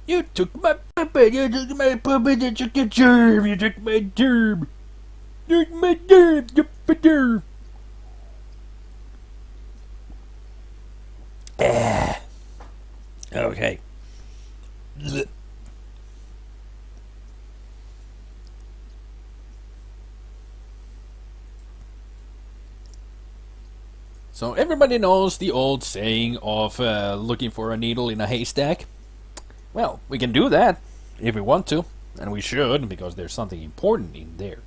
You took my puppet. You took my puppet. You took the germ. You took my germ. You took my germ. You took germ. Okay. So everybody knows the old saying of looking for a needle in a haystack. Well, we can do that if we want to, and we should, because there's something important in there.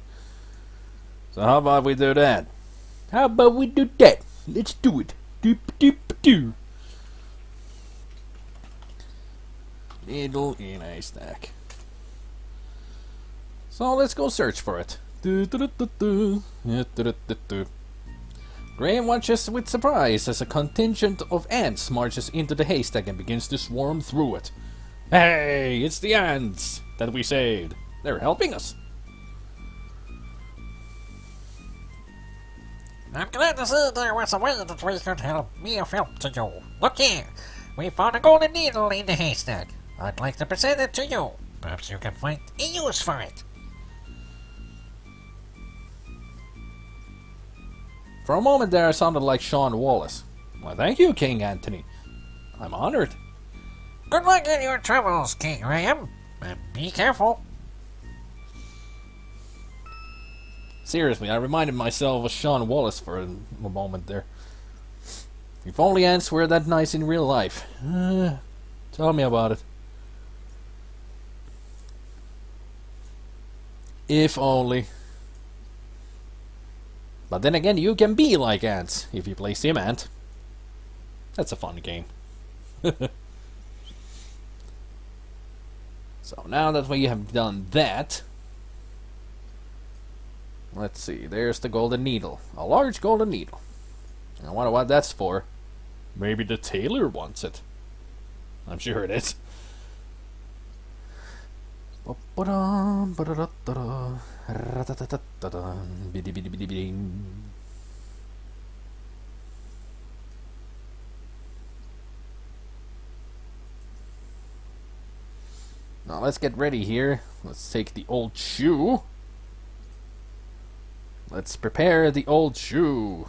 So how about we do that? How about we do that? Let's do it. Doop doop doo. Needle in a haystack. So let's go search for it. Graham watches with surprise as a contingent of ants marches into the haystack and begins to swarm through it. Hey, it's the ants that we saved. They're helping us. I'm glad to see there was a way that we could help me of help to you. Look here, we found a golden needle in the haystack. I'd like to present it to you. Perhaps you can find a use for it. For a moment there I sounded like Sean Wallace. Well, thank you, King Anthony. I'm honored. Good luck in your travels, King Graham. And be careful. Seriously, I reminded myself of Sean Wallace for a moment there. If only ants were that nice in real life. Tell me about it. If only. But then again, you can be like ants if you play Sim Ant. That's a fun game. So now that we have done that, let's see, there's the golden needle. A large golden needle. I wonder what that's for. Maybe the tailor wants it. I'm sure it is. Now let's get ready here. Let's take the old shoe. Let's prepare the old shoe.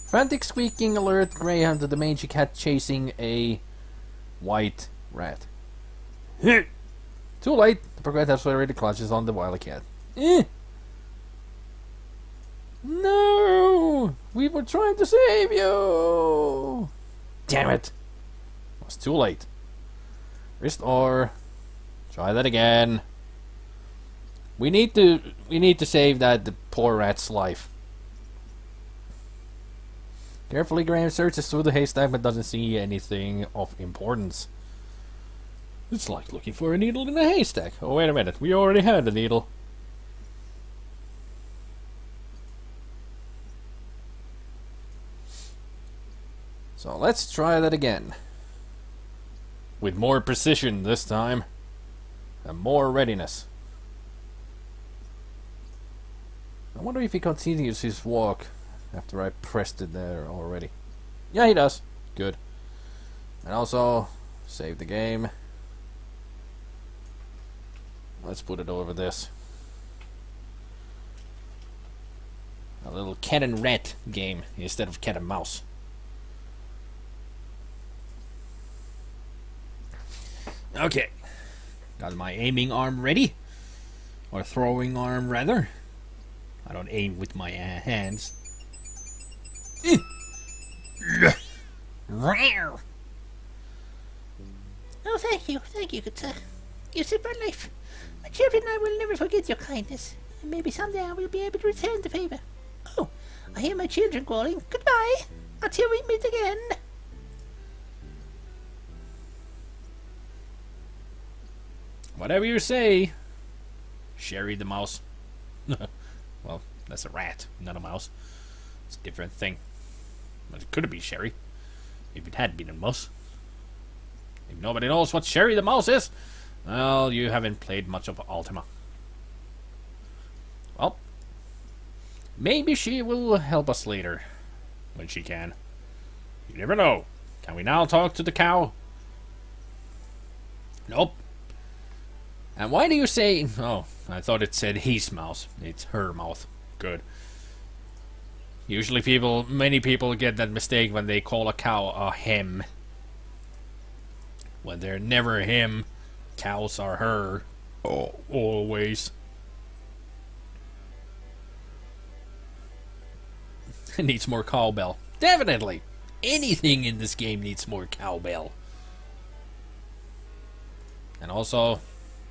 Frantic squeaking alert Graham to the mangy cat chasing a white rat. Too late. The progressive already clutches on the wily cat. No! We were trying to save you! Damn it! It was too late. Restore. Try that again. We need to save the poor rat's life. Carefully, Graham searches through the haystack but doesn't see anything of importance. It's like looking for a needle in a haystack. Oh, wait a minute. We already had a needle. So let's try that again. With more precision this time. And more readiness. I wonder if he continues his walk after I pressed it there already. Yeah, he does. Good. And also, save the game. Let's put it over this. A little cat and rat game instead of cat and mouse. Okay. Got my aiming arm ready. Or throwing arm, rather. I don't aim with my hands. Wow. Oh, thank you, good sir. You saved my life. My children and I will never forget your kindness, and maybe someday I will be able to return the favor. Oh, I hear my children calling. Goodbye, until we meet again. Whatever you say, Sherry the mouse. Well, that's a rat, not a mouse. It's a different thing. But it could be Sherry, if it had been a mouse. If nobody knows what Sherry the mouse is, well, you haven't played much of Ultima. Well, maybe she will help us later, when she can. You never know. Can we now talk to the cow? Nope. And why do you say... Oh, I thought it said his mouth. It's her mouth. Good. Usually many people get that mistake when they call a cow a him. When they're never him, cows are her. Oh, always. It needs more cowbell. Definitely. Anything in this game needs more cowbell. And also,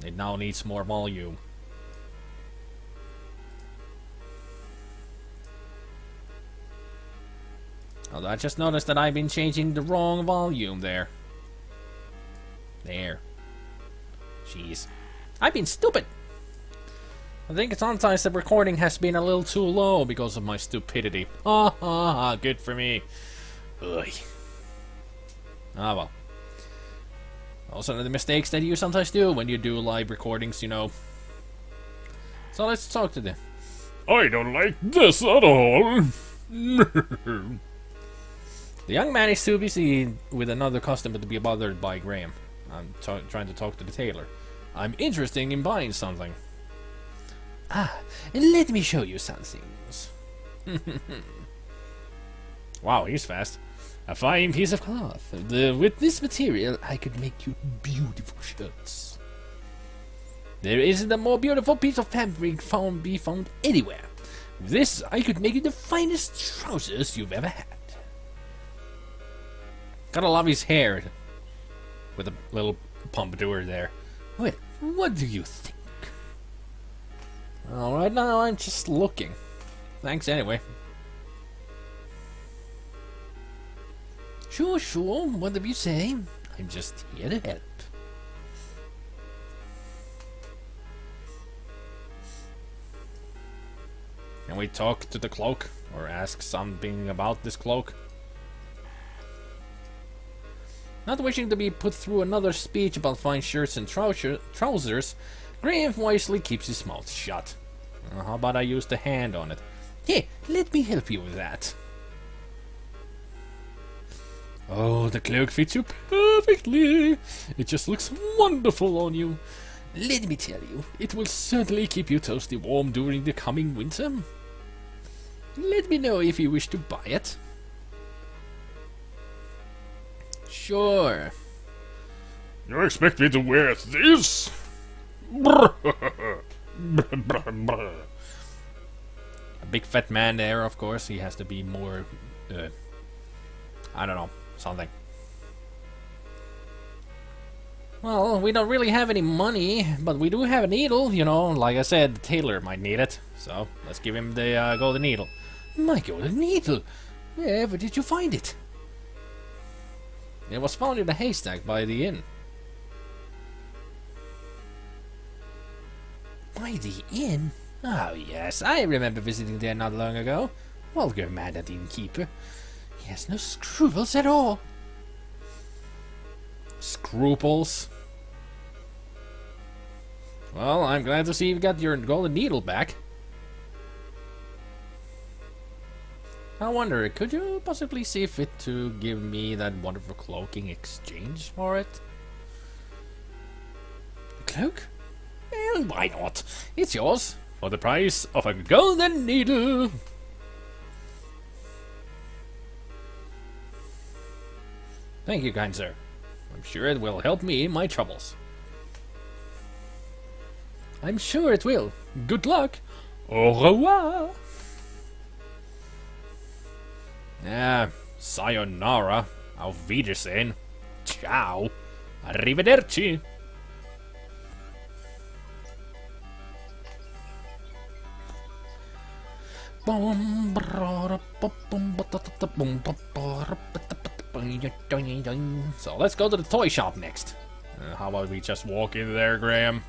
it now needs more volume. Although I just noticed that I've been changing the wrong volume there. There. Jeez. I've been stupid. I think sometimes the recording has been a little too low because of my stupidity. Ha ha ha, good for me. Ugh. Ah well. Also the mistakes that you sometimes do when you do live recordings, you know. So let's talk to them. I don't like this at all. The young man is too busy with another customer to be bothered by Graham. I'm trying to talk to the tailor. I'm interested in buying something. Ah, let me show you some things. Wow, he's fast. A fine piece of cloth. With this material, I could make you beautiful shirts. There isn't a more beautiful piece of fabric be found anywhere. With this, I could make you the finest trousers you've ever had. Gotta love his hair. With a little pompadour there. Well, what do you think? Alright, now I'm just looking. Thanks anyway. Sure, whatever you say. I'm just here to help. Can we talk to the cloak? Or ask something about this cloak? Not wishing to be put through another speech about fine shirts and trousers, Graham wisely keeps his mouth shut. How about I use the hand on it? Hey, let me help you with that. Oh, the cloak fits you perfectly. It just looks wonderful on you. Let me tell you, it will certainly keep you toasty warm during the coming winter. Let me know if you wish to buy it. Sure. You expect me to wear this? A big fat man there, of course. He has to be more, I don't know, something. Well, we don't really have any money, but we do have a needle, you know. Like I said, the tailor might need it. So, let's give him the golden needle. My golden needle? Where did you find it? It was found in a haystack by the inn. By the inn? Oh yes, I remember visiting there not long ago. Vulgar man, that innkeeper. He has no scruples at all. Scruples? Well, I'm glad to see you got your golden needle back. I wonder, could you possibly see fit to give me that wonderful cloak in exchange for it? The cloak? Well, why not? It's yours, for the price of a golden needle. Thank you, kind sir. I'm sure it will help me in my troubles. I'm sure it will. Good luck. Au revoir. Sayonara. Auf Wiedersehen. Ciao. Arrivederci. So let's go to the toy shop next. How about we just walk in there, Graham?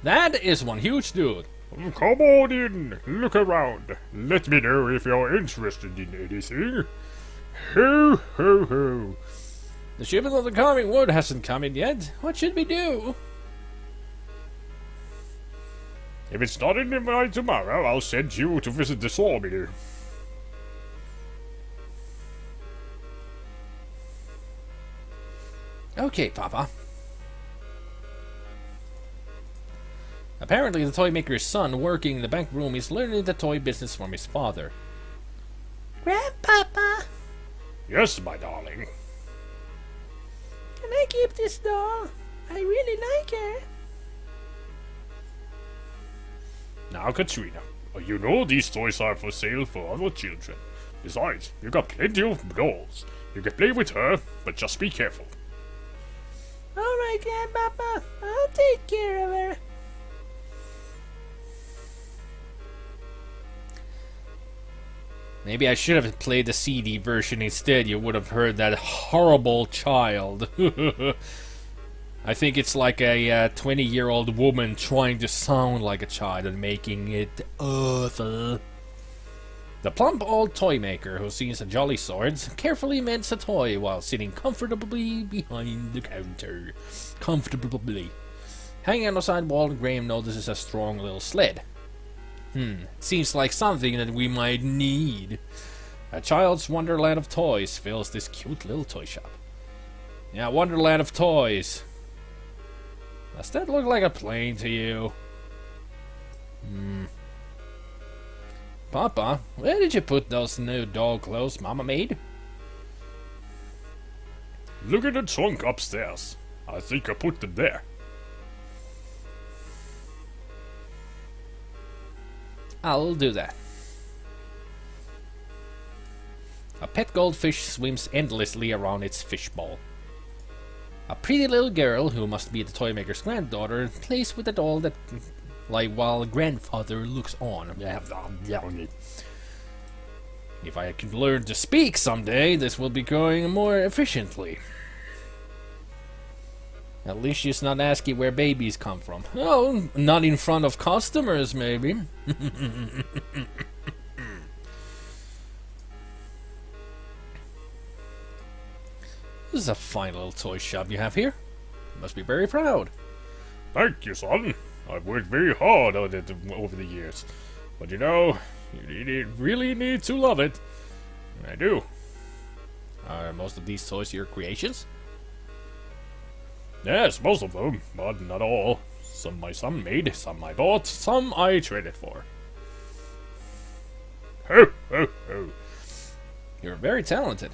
That is one huge dude. Come on in, look around. Let me know if you're interested in anything. Ho, ho, ho. The shipment of the carving wood hasn't come in yet. What should we do? If it's not in by tomorrow, I'll send you to visit the sawmill. Okay, Papa. Apparently, the toy maker's son working in the back room is learning the toy business from his father. Grandpapa, Yes, my darling. can I keep this doll? I really like her. Now, Katrina, you know these toys are for sale for other children. Besides, you got plenty of dolls. You can play with her, but just be careful. All right, Grandpapa, I'll take care of her. Maybe I should have played the CD version instead. You would have heard that horrible child. I think it's like a 20-year-old woman trying to sound like a child and making it awful. The plump old toy maker who sees a jolly swords carefully mends a toy while sitting comfortably behind the counter. Comfortably. Hanging on the side wall, Graham notices a strong little sled. It seems like something that we might need. A child's wonderland of toys fills this cute little toy shop. Yeah, wonderland of toys. Does that look like a plane to you? Papa, where did you put those new doll clothes Mama made? Look at the trunk upstairs. I think I put them there. I'll do that. A pet goldfish swims endlessly around its fishbowl. A pretty little girl, who must be the toy maker's granddaughter, plays with the doll that, like, while grandfather looks on. If I can learn to speak someday, this will be going more efficiently. At least she's not asking where babies come from. Oh, not in front of customers, maybe. This is a fine little toy shop you have here. You must be very proud. Thank you, son. I've worked very hard on it over the years. But you know, you really need to love it. And I do. Are most of these toys your creations? Yes, most of them, but not all. Some my son made, some I bought, some I traded for. Ho, ho, ho. You're very talented.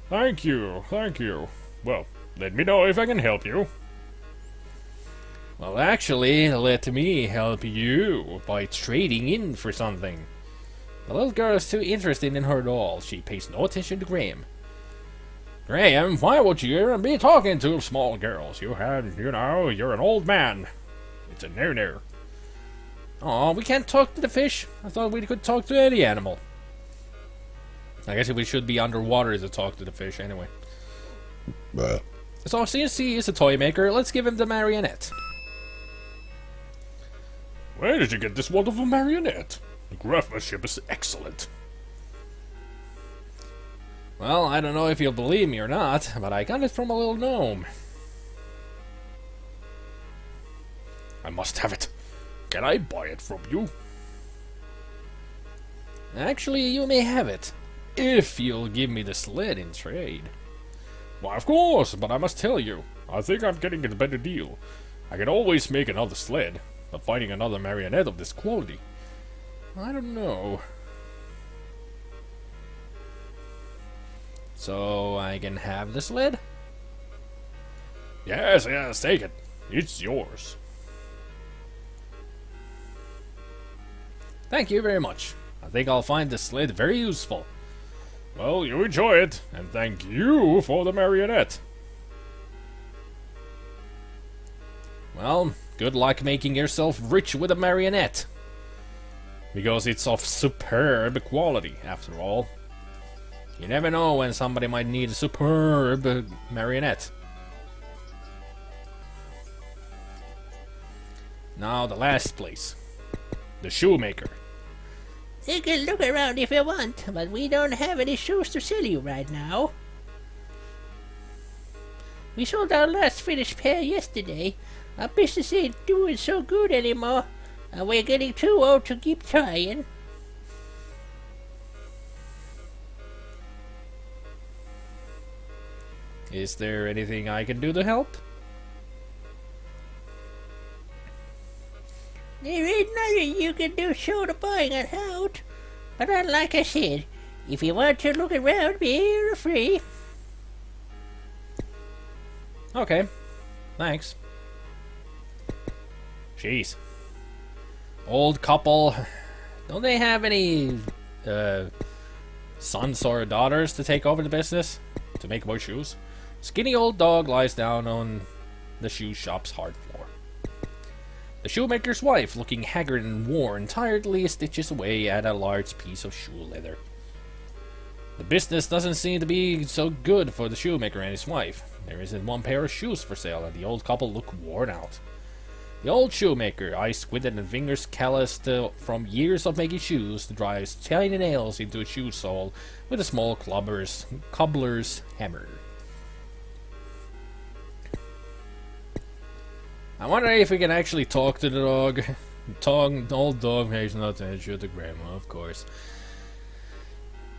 Thank you, thank you. Well, let me know if I can help you. Well, actually, let me help you by trading in for something. The little girl is too interested in her doll. She pays no attention to Graham. Graham, why would you be talking to small girls? You're an old man. It's a no-no. Aw, we can't talk to the fish. I thought we could talk to any animal. I guess we should be underwater to talk to the fish anyway. So since he is a toy maker, let's give him the marionette. Where did you get this wonderful marionette? The craftsmanship is excellent. Well, I don't know if you'll believe me or not, but I got it from a little gnome. I must have it. Can I buy it from you? Actually, you may have it, if you'll give me the sled in trade. Why, of course, but I must tell you, I think I'm getting a better deal. I can always make another sled, but finding another marionette of this quality, I don't know. So I can have the sled? Yes, take it. It's yours. Thank you very much. I think I'll find the sled very useful. Well, you enjoy it, and thank you for the marionette. Well, good luck making yourself rich with a marionette. Because it's of superb quality, after all. You never know when somebody might need a superb marionette. Now the last place. The shoemaker. Take a look around if you want, but we don't have any shoes to sell you right now. We sold our last finished pair yesterday. Our business ain't doing so good anymore, and we're getting too old to keep trying. Is there anything I can do to help? There ain't nothing you can do short of buying it out. But like I said, if you want to look around, feel free. Okay, thanks. Jeez. Old couple. Don't they have any sons or daughters to take over the business? To make more shoes? Skinny old dog lies down on the shoe shop's hard floor. The shoemaker's wife, looking haggard and worn, tiredly stitches away at a large piece of shoe leather. The business doesn't seem to be so good for the shoemaker and his wife. There isn't one pair of shoes for sale, and the old couple look worn out. The old shoemaker, eyes squinted and fingers calloused from years of making shoes, drives tiny nails into a shoe sole with a small cobbler's hammer. I wonder if we can actually talk to the dog. The old dog pays no attention to grandma, of course.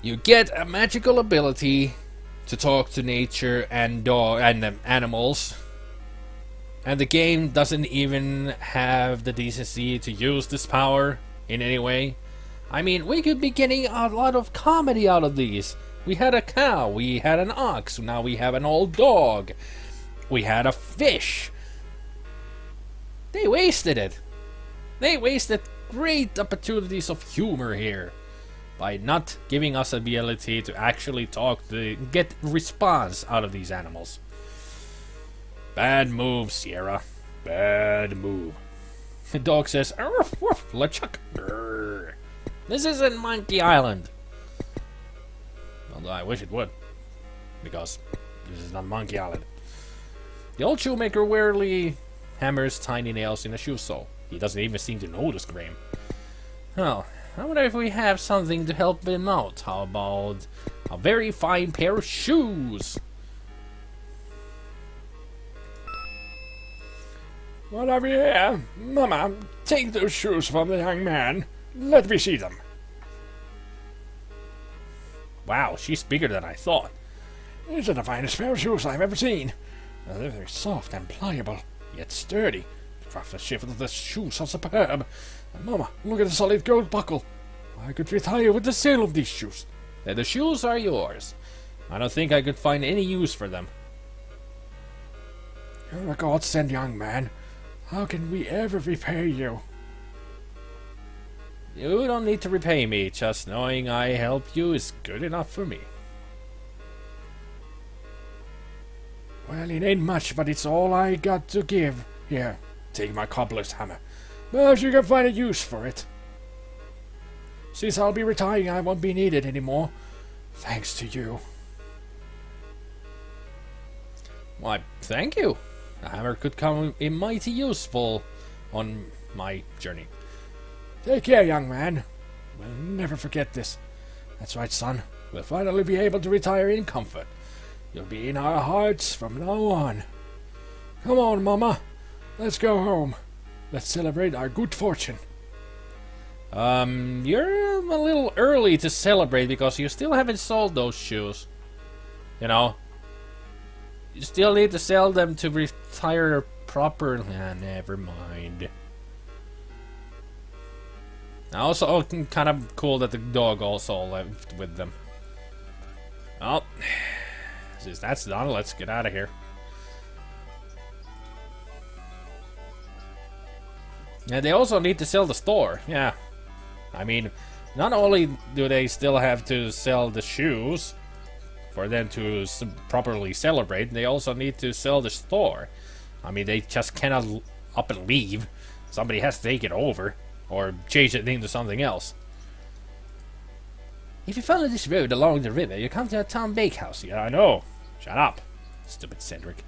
You get a magical ability to talk to nature and animals, and the game doesn't even have the decency to use this power in any way. I mean, we could be getting a lot of comedy out of these. We had a cow, we had an ox, now we have an old dog, we had a fish. They wasted it. They wasted great opportunities of humor here by not giving us the ability to actually talk to get response out of these animals. Bad move, Sierra. Bad move. The dog says, "Arf, woof, LeChuck." Grrr. This isn't Monkey Island. Although I wish it would, because this is not Monkey Island. The old shoemaker wearily hammers tiny nails in a shoe sole. He doesn't even seem to notice Graham. Well, I wonder if we have something to help him out. How about a very fine pair of shoes? What have you here? Mama, take those shoes from the young man. Let me see them. Wow, she's bigger than I thought. These are the finest pair of shoes I've ever seen. They're very soft and pliable, yet sturdy. The craftsmanship of the shoes are superb. And Mama, look at the solid gold buckle. I could retire with the sale of these shoes. Then the shoes are yours. I don't think I could find any use for them. You're a godsend, young man. How can we ever repay you? You don't need to repay me. Just knowing I helped you is good enough for me. Well, it ain't much, but it's all I got to give. Here, take my cobbler's hammer. Perhaps you can find a use for it. Since I'll be retiring, I won't be needed anymore. Thanks to you. Why, thank you. A hammer could come in mighty useful on my journey. Take care, young man. We'll never forget this. That's right, son. We'll finally be able to retire in comfort. You'll be in our hearts from now on. Come on, Mama. Let's go home. Let's celebrate our good fortune. You're a little early to celebrate because you still haven't sold those shoes. You know? You still need to sell them to retire properly. Never mind. Also, kind of cool that the dog also left with them. Well, since that's done, let's get out of here. And they also need to sell the store. Yeah. I mean, not only do they still have to sell the shoes for them to properly celebrate, they also need to sell the store. I mean, they just cannot up and leave. Somebody has to take it over or change it into something else. If you follow this road along the river, you come to a town bakehouse. Yeah, I know. Shut up, stupid Cedric.